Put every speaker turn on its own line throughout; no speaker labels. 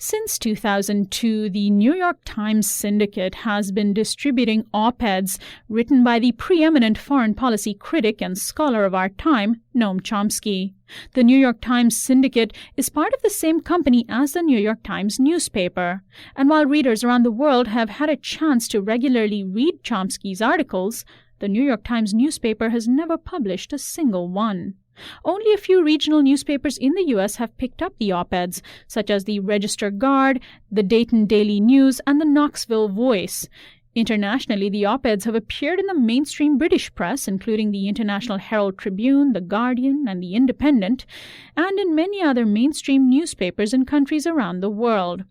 Since 2002, the New York Times Syndicate has been distributing op-eds written by the preeminent foreign policy critic and scholar of our time, Noam Chomsky. The New York Times Syndicate is part of the same company as the New York Times newspaper. And while readers around the world have had a chance to regularly read Chomsky's articles, the New York Times newspaper has never published a single one. Only a few regional newspapers in the U.S. have picked up the op-eds, such as the Register-Guard, the Dayton Daily News, and the Knoxville Voice. Internationally, the op-eds have appeared in the mainstream British press, including the International Herald Tribune, the Guardian, and the Independent, and in many other mainstream newspapers in countries around the world.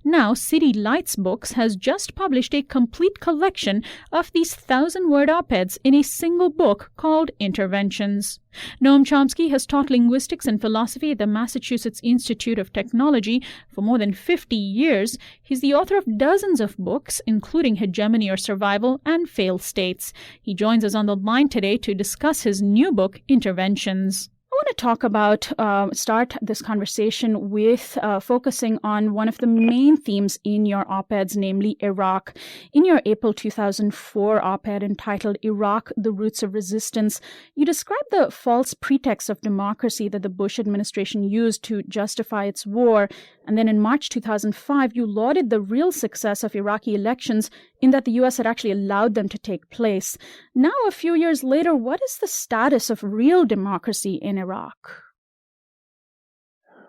Now, City Lights Books has just published a complete collection of these 1,000-word op-eds in a single book called Interventions. Noam Chomsky has taught linguistics and philosophy at the Massachusetts Institute of Technology for more than 50 years. He's the author of dozens of books, including Hegemony or Survival and Failed States. He joins us on the line today to discuss his new book, Interventions. I want to talk about, start this conversation with focusing on one of the main themes in your op-eds, namely Iraq. In your April 2004 op-ed entitled Iraq, the Roots of Resistance, you describe the false pretext of democracy that the Bush administration used to justify its war. And then in March 2005, you lauded the real success of Iraqi elections in that the U.S. had actually allowed them to take place. Now, a few years later, what is the status of real democracy in Iraq?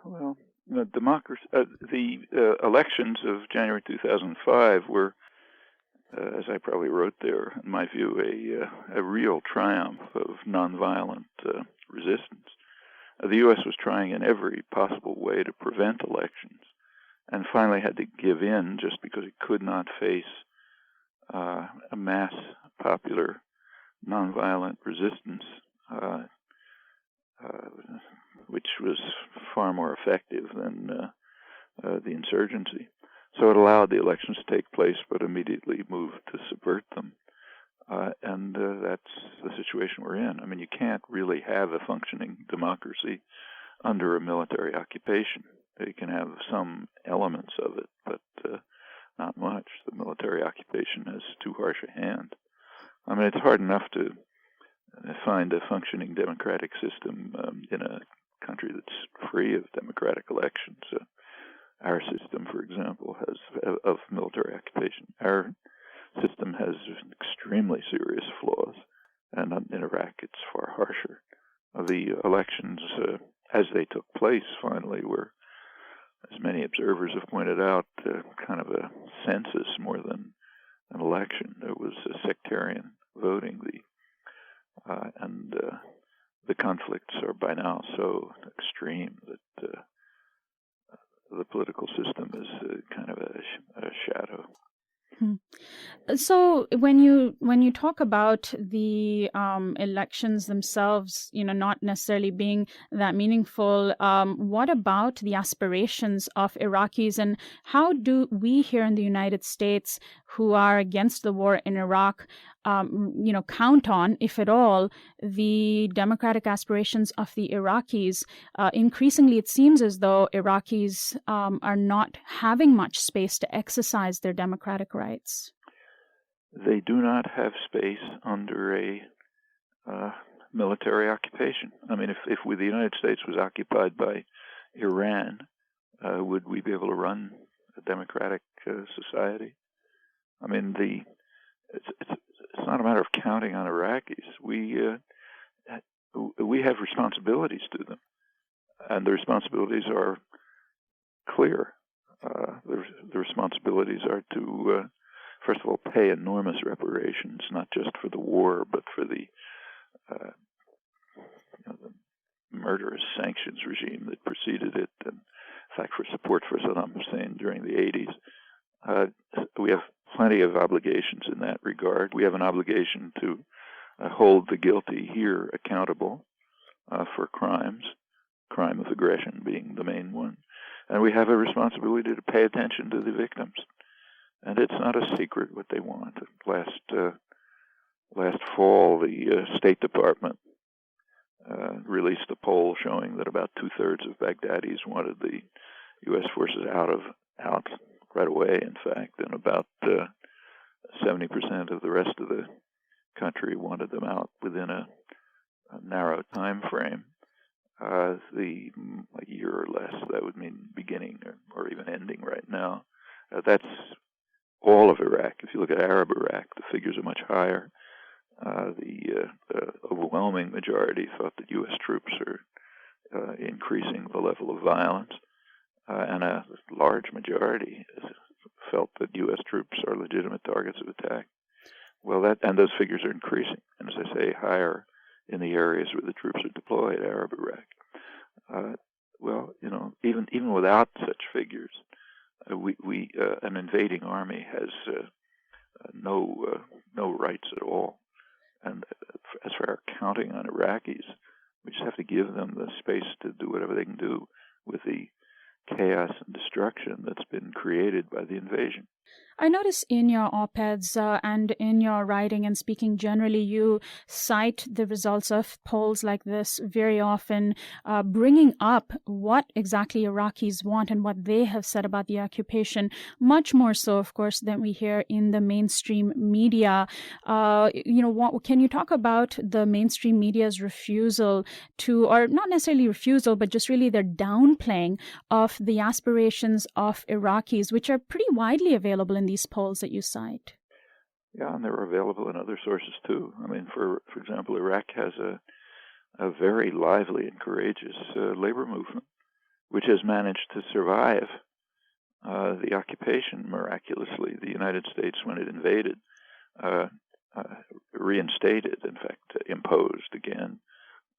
Well, the elections of January 2005 were, as I probably wrote there, in my view, a real triumph of nonviolent resistance. The U.S. was trying in every possible way to prevent elections and finally had to give in just because it could not face a mass popular nonviolent resistance, which was far more effective than the insurgency. So it allowed the elections to take place, but immediately moved to subvert them. And that's the situation we're in. I mean, you can't really have a functioning democracy under a military occupation. You can have some elements of it, but not much. The military occupation has too harsh a hand. I mean, it's hard enough to find a functioning democratic system in a country that's free of democratic elections. Our system, for example, has of military occupation. Our system has extremely serious flaws, and in Iraq it's far harsher. The elections, as they took place, finally were, as many observers have pointed out, kind of a census more than an election. It was a sectarian voting, and the conflicts are by now so extreme that the political system is kind of a shadow.
So when you talk about the elections themselves, not necessarily being that meaningful, what about the aspirations of Iraqis, and how do we here in the United States, who are against the war in Iraq, count on, if at all, the democratic aspirations of the Iraqis? Increasingly, it seems as though Iraqis are not having much space to exercise their democratic rights.
They do not have space under a military occupation. I mean, if the United States was occupied by Iran, would we be able to run a democratic society? I mean, it's not a matter of counting on Iraqis. We have responsibilities to them, and the responsibilities are clear. The responsibilities are to, first of all, pay enormous reparations, not just for the war, but for the murderous sanctions regime that preceded it, and in fact for support for Saddam Hussein during the 80s. We have plenty of obligations in that regard. We have an obligation to hold the guilty here accountable for crimes, crime of aggression being the main one. And we have a responsibility to pay attention to the victims. And it's not a secret what they want. Last fall, the State Department released a poll showing that about 2/3 of Baghdadis wanted the U.S. forces out of right away, in fact, and about 70% of the rest of the country wanted them out within a narrow time frame. A year or less, that would mean beginning or even ending right now. That's all of Iraq. If you look at Arab Iraq, the figures are much higher. The overwhelming majority thought that U.S. troops are increasing the level of violence, and a large majority felt that U.S. troops are legitimate targets of attack. Well, those figures are increasing, and as I say, higher in the areas where the troops are deployed, Arab Iraq. Even without such figures, an invading army has no rights at all. And as for our counting on Iraqis, we just have to give them the space to do whatever they can do with the chaos and destruction that's been created by the invasion.
I notice in your op-eds and in your writing and speaking generally, you cite the results of polls like this very often, bringing up what exactly Iraqis want and what they have said about the occupation, much more so, of course, than we hear in the mainstream media. Can you talk about the mainstream media's refusal to, or not necessarily refusal, but just really their downplaying of the aspirations of Iraqis, which are pretty widely available in these polls that you cite?
Yeah, and they're available in other sources too. I mean, for example, Iraq has a very lively and courageous labor movement, which has managed to survive the occupation miraculously. The United States, when it invaded, reinstated, in fact, imposed again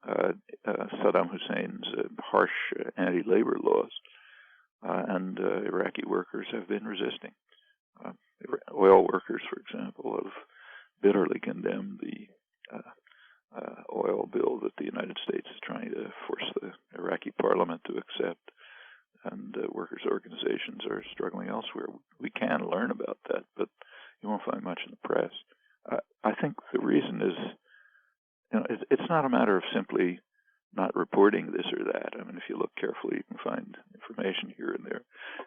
Saddam Hussein's harsh anti-labor laws, and Iraqi workers have been resisting. Oil workers, for example, have bitterly condemned the oil bill that the United States is trying to force the Iraqi parliament to accept, and workers' organizations are struggling elsewhere. We can learn about that, but you won't find much in the press. I think the reason is, it's not a matter of simply not reporting this or that. I mean, if you look carefully, you can find information here and there.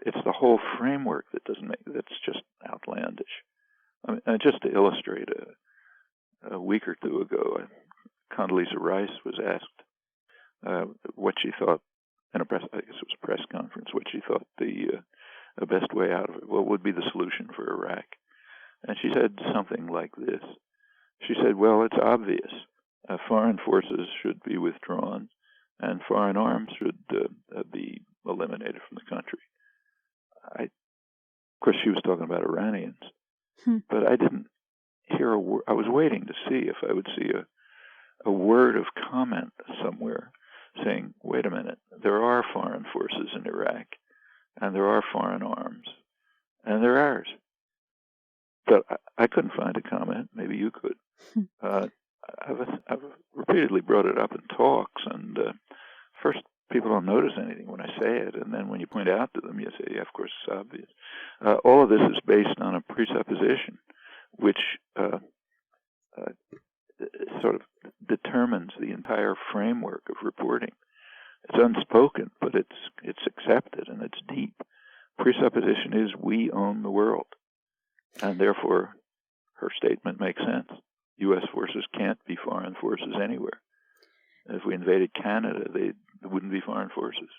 It's the whole framework that's just outlandish. I mean, just to illustrate, a week or two ago, Condoleezza Rice was asked what she thought in a press conference, what she thought the best way out of it, what would be the solution for Iraq. And she said something like this. She said, well, it's obvious. Foreign forces should be withdrawn, and foreign arms should be eliminated from the country. Of course, she was talking about Iranians, but I didn't hear a word. I was waiting to see if I would see a word of comment somewhere saying, wait a minute, there are foreign forces in Iraq, and there are foreign arms, and they're ours. But I couldn't find a comment. Maybe you could. I've repeatedly brought it up in talks, and first people don't notice anything when I say it, and then when you point out to them, you say, yeah, of course, it's obvious. All of this is based on a presupposition which sort of determines the entire framework of reporting. It's unspoken, but it's accepted, and it's deep. Presupposition is we own the world, and therefore her statement makes sense. U.S. forces can't be foreign forces anywhere. If we invaded Canada, they wouldn't be foreign forces.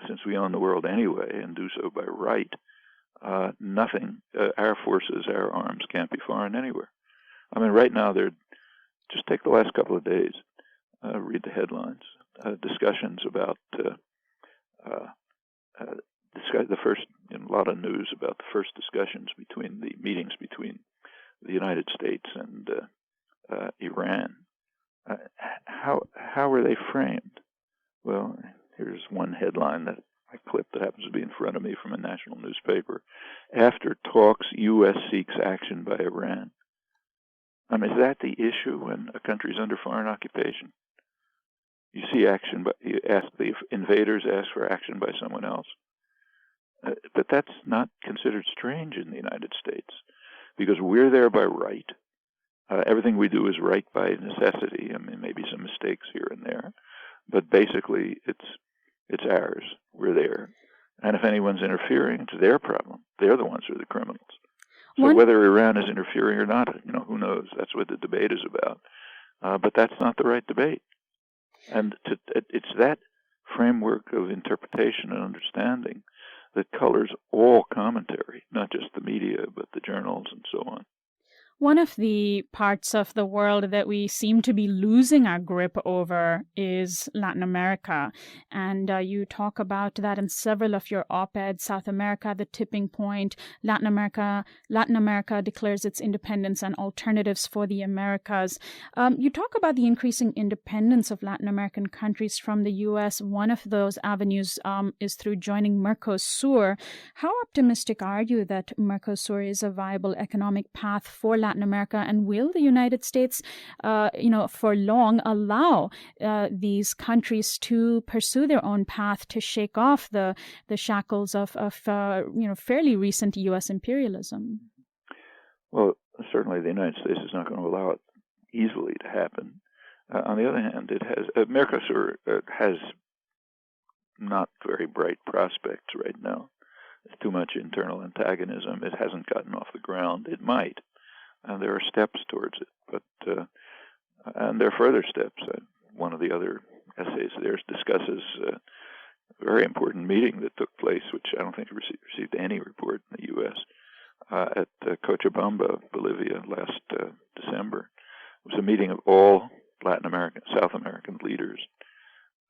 Since we own the world anyway and do so by right, nothing, our forces, our arms can't be foreign anywhere. I mean, right now, just take the last couple of days, read the headlines, discussions about the first, a lot of news about the first discussions between the meetings between the United States and Iran. How were they framed? Well, here's one headline that I clipped that happens to be in front of me from a national newspaper. After talks, U.S. seeks action by Iran. I mean, is that the issue when a country's under foreign occupation? You see action, but you ask the invaders ask for action by someone else. But that's not considered strange in the United States, because we're there by right. Everything we do is right by necessity. I mean, maybe some mistakes here and there, but basically it's ours. We're there. And if anyone's interfering, it's their problem. they're the ones who are the criminals. So whether Iran is interfering or not, who knows? That's what the debate is about. But that's not the right debate. And it's that framework of interpretation and understanding that colors all commentary, not just the media, but the journals and so on.
One of the parts of the world that we seem to be losing our grip over is Latin America. And you talk about that in several of your op-eds. South America, the tipping point. Latin America declares its independence and alternatives for the Americas. You talk about the increasing independence of Latin American countries from the U.S. One of those avenues is through joining Mercosur. How optimistic are you that Mercosur is a viable economic path for Latin America, and will the United States, for long allow these countries to pursue their own path to shake off the shackles of fairly recent U.S. imperialism?
Well, certainly the United States is not going to allow it easily to happen. On the other hand, it has Mercosur has not very bright prospects right now. There's too much internal antagonism. It hasn't gotten off the ground. It might. And there are steps towards it, but and there are further steps. One of the other essays there discusses a very important meeting that took place, which I don't think received any report in the U.S. At Cochabamba, Bolivia, last December. It was a meeting of all Latin American, South American leaders,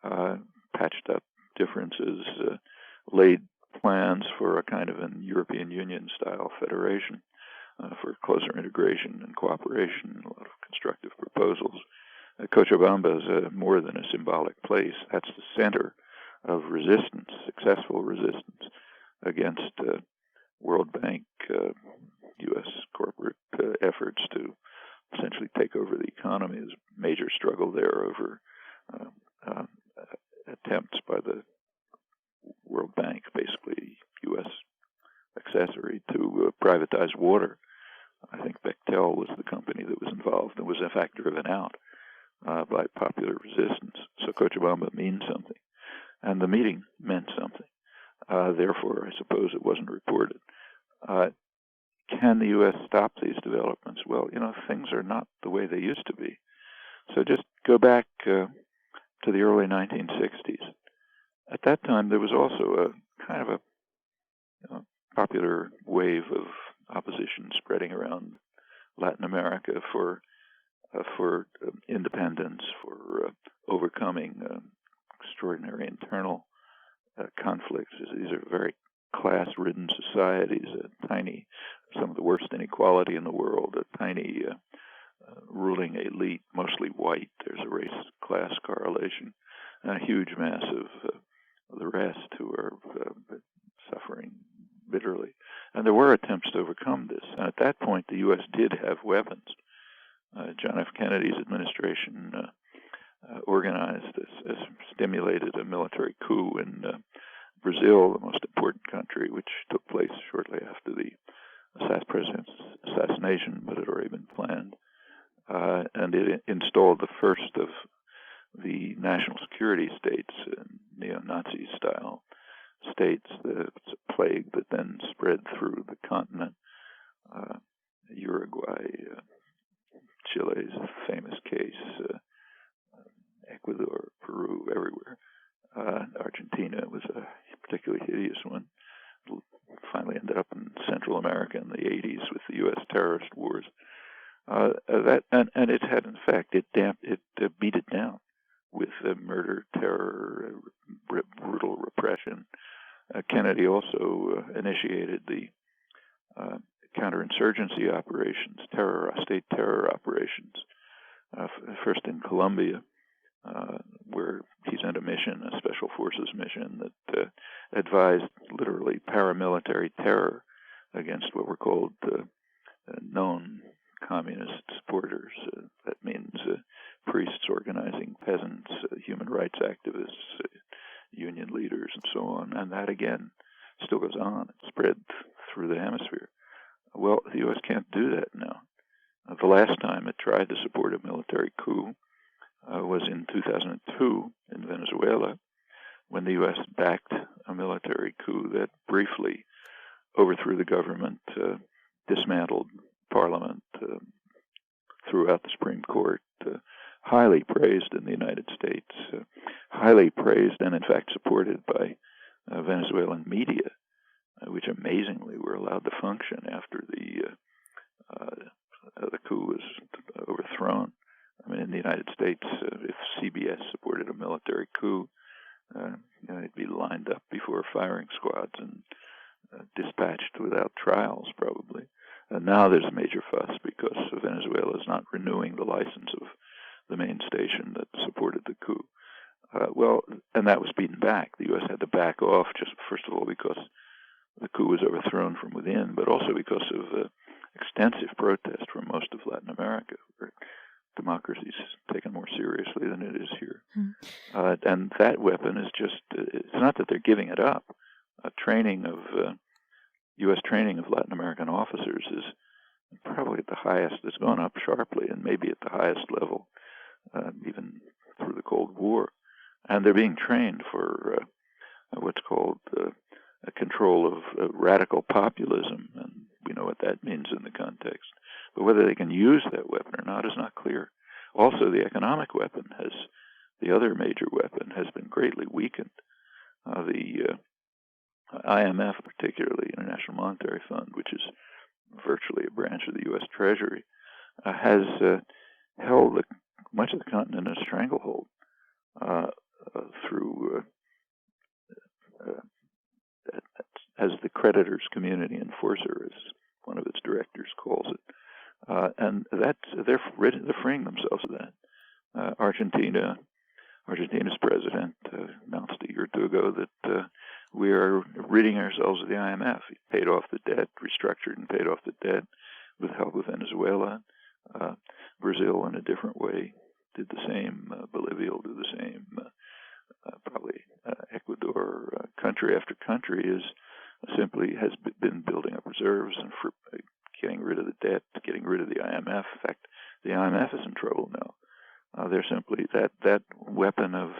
patched up differences, laid plans for a kind of an European Union-style federation. For closer integration and cooperation, a lot of constructive proposals. Cochabamba is more than a symbolic place. That's the center of resistance, successful resistance against World Bank, U.S. corporate efforts to essentially take over the economy. There's a major struggle there over attempts by the World Bank, basically U.S. accessory, to privatize water. I think Bechtel was the company that was involved and was in fact driven out by popular resistance. So Cochabamba means something. And the meeting meant something. Therefore, I suppose it wasn't reported. Can the U.S. stop these developments? Well, things are not the way they used to be. So just go back to the early 1960s. At that time, there was also a kind of a popular wave of opposition spreading around Latin America for independence, for overcoming extraordinary internal conflicts. These are very class-ridden societies, some of the worst inequality in the world, a tiny ruling elite, mostly white. There's a race-class correlation, and a huge mass of the rest who are suffering bitterly. And there were attempts to overcome this. And at that point, the U.S. did have weapons. John F. Kennedy's administration organized this, stimulated a military coup in Brazil, the most important country, which took place shortly after the president's assassination, but had already been planned. And it installed the first of the national security states, neo-Nazi style states. It's a plague that then spread through the continent. Uruguay, Chile's famous case, Ecuador, Peru, everywhere. Argentina was a particularly hideous one. Finally ended up in Central America in the 80s with the U.S. terrorist wars. And it had, in fact, it beat it down with murder, terror, brutal repression. Kennedy also initiated the counterinsurgency operations, state terror operations, first in Colombia, where he sent a special forces mission that advised literally paramilitary terror against what were called known communist supporters. That means priests organizing peasants, human rights activists, union leaders, and so on. And that, again, still goes on. It spread through the hemisphere. Well, the U.S. can't do that now. The last time it tried to support a military coup was in 2002 in Venezuela, when the U.S. backed a military coup that briefly overthrew the government, dismantled Parliament, threw out the Supreme Court, highly praised in the United States, highly praised and in fact supported by Venezuelan media, which amazingly were allowed to function after the coup was overthrown. I mean, in the United States, if CBS supported a military coup, they'd be lined up before firing squads and dispatched without trials, probably. And now there's a major fuss because Venezuela is not renewing the license of the main station that supported the coup. And that was beaten back. The U.S. had to back off, just first of all because the coup was overthrown from within, but also because of extensive protest from most of Latin America, where democracy is taken more seriously than it is here. And that weapon is just, it's not that they're giving it up. U.S. training of Latin American officers is probably at the highest. It's gone up sharply and maybe at the highest level, even through the Cold War. And they're being trained for what's called a control of radical populism, and we know what that means in the context. But whether they can use that weapon or not is not clear. Also, the economic weapon the other major weapon has been greatly weakened. The IMF, particularly International Monetary Fund, which is virtually a branch of the U.S. Treasury, has held much of the continent in a stranglehold through, as the creditors' community enforcer, as one of its directors calls it. And they're freeing themselves of that. Argentina's president announced a year or two ago that we are ridding ourselves of the IMF. He paid off the debt, restructured and paid off the debt with the help of Venezuela. Brazil, in a different way, did the same. Bolivia will do the same. Probably Ecuador, country after country, has been building up reserves and for getting rid of the debt, getting rid of the IMF. In fact, the IMF is in trouble now. They're simply that weapon of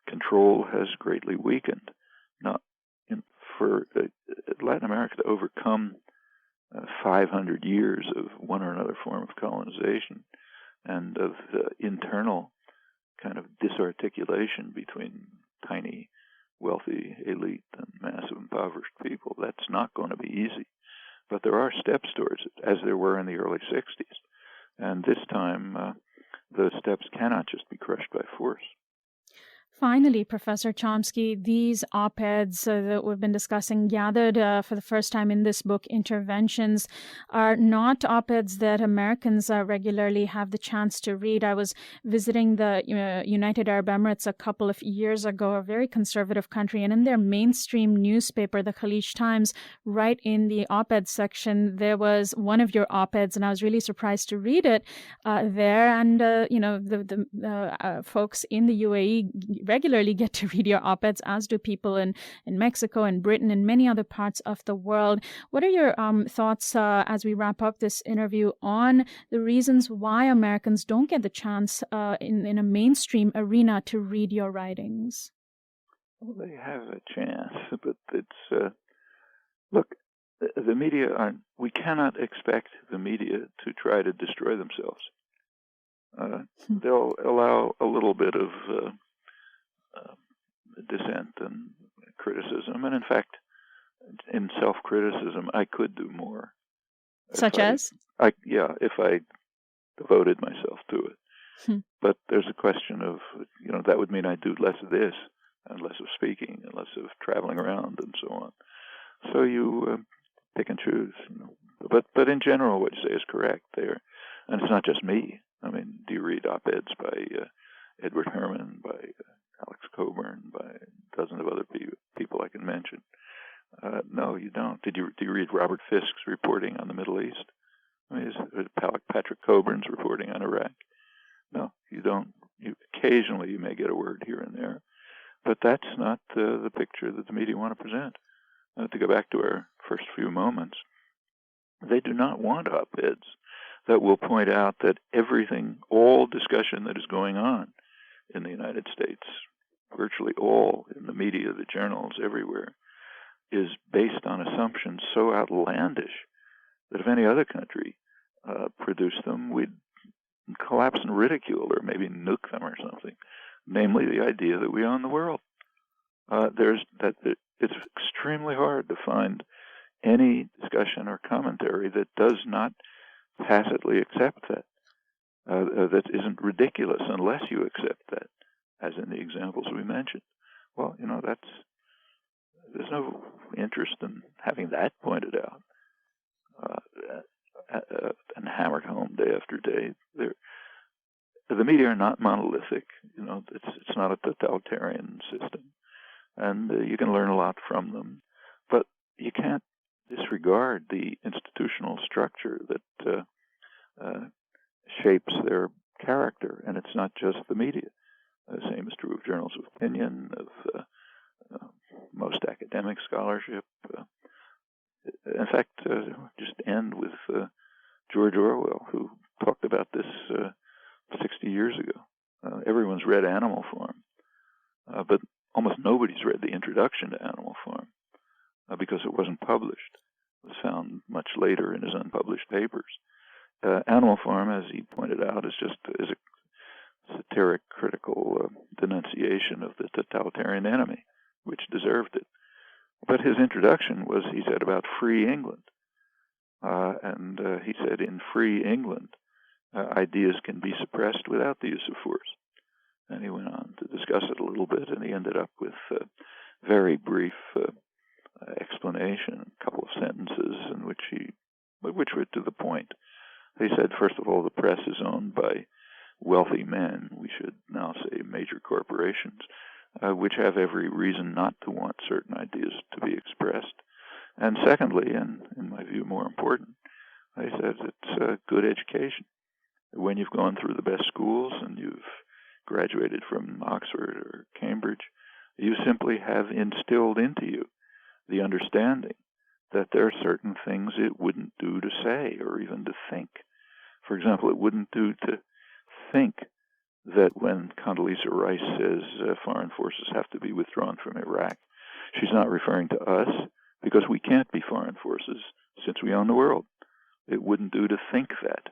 control has greatly weakened. Now, for Latin America to overcome 500 years of one or another form of colonization and of internal kind of disarticulation between tiny, wealthy elite and massive impoverished people, that's not going to be easy. But there are steps towards it, as there were in the early 60s. And this time, those steps cannot just be crushed by force.
Finally, Professor Chomsky, these op-eds that we've been discussing, gathered for the first time in this book, Interventions, are not op-eds that Americans regularly have the chance to read. I was visiting the United Arab Emirates a couple of years ago, a very conservative country, and in their mainstream newspaper, the Khaleej Times, right in the op-ed section, there was one of your op-eds, and I was really surprised to read it there. And, the folks in the UAE regularly get to read your op-eds, as do people in Mexico and Britain and many other parts of the world. What are your thoughts as we wrap up this interview on the reasons why Americans don't get the chance in a mainstream arena to read your writings?
Well, they have a chance, but it's, look, the media we cannot expect the media to try to destroy themselves. They'll allow a little bit of dissent and criticism, and in fact, in self-criticism, I could do more.
Such as?
If I devoted myself to it. But there's a question of, that would mean I'd do less of this, and less of speaking, and less of traveling around, and so on. So you pick and choose. But in general, what you say is correct there. And it's not just me. I mean, do you read op-eds by Edward Herman, by Alex Cockburn, by a dozen of other people I can mention? No, you don't. Do you read Robert Fisk's reporting on the Middle East? I mean, Patrick Cockburn's reporting on Iraq? No, you don't. Occasionally you may get a word here and there, but that's not the picture that the media want to present. To go back to our first few moments, they do not want op-eds that will point out that all discussion that is going on in the United States, virtually all in the media, the journals, everywhere, is based on assumptions so outlandish that if any other country produced them, we'd collapse in ridicule or maybe nuke them or something. Namely, the idea that we own the world. It's extremely hard to find any discussion or commentary that does not tacitly accept that. That isn't ridiculous unless you accept that, as in the examples we mentioned. Well, there's no interest in having that pointed out and hammered home day after day. The media are not monolithic. It's not a totalitarian system, and you can learn a lot from them. But you can't disregard the institutional structure that shapes their character, and it's not just the media. The same is true of journals of opinion, of most academic scholarship. In fact, just end with George Orwell, who talked about this 60 years ago. Everyone's read Animal Farm, but almost nobody's read the introduction to Animal Farm because it wasn't published. It was found much later in his unpublished papers. Animal Farm, as he pointed out, is a satiric, critical denunciation of the totalitarian enemy, which deserved it. But his introduction was, he said, about free England. And he said, in free England, ideas can be suppressed without the use of force. And he went on to discuss it a little bit, and he ended up with a very brief explanation, a couple of sentences in which were to the point. He said, first of all, the press is owned by wealthy men, we should now say major corporations, which have every reason not to want certain ideas to be expressed. And secondly, and in my view more important, he said it's a good education. When you've gone through the best schools and you've graduated from Oxford or Cambridge, you simply have instilled into you the understanding that there are certain things it wouldn't do to say or even to think. For example, it wouldn't do to think that when Condoleezza Rice says foreign forces have to be withdrawn from Iraq, she's not referring to us because we can't be foreign forces since we own the world. It wouldn't do to think that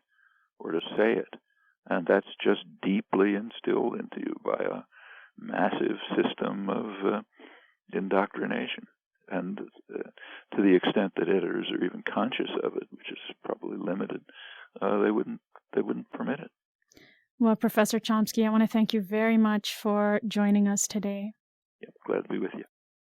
or to say it. And that's just deeply instilled into you by a massive system of indoctrination. And to the extent that editors are even conscious of it, which is probably limited, they wouldn't permit it.
Well, Professor Chomsky, I want to thank you very much for joining us today.
Glad to be with you.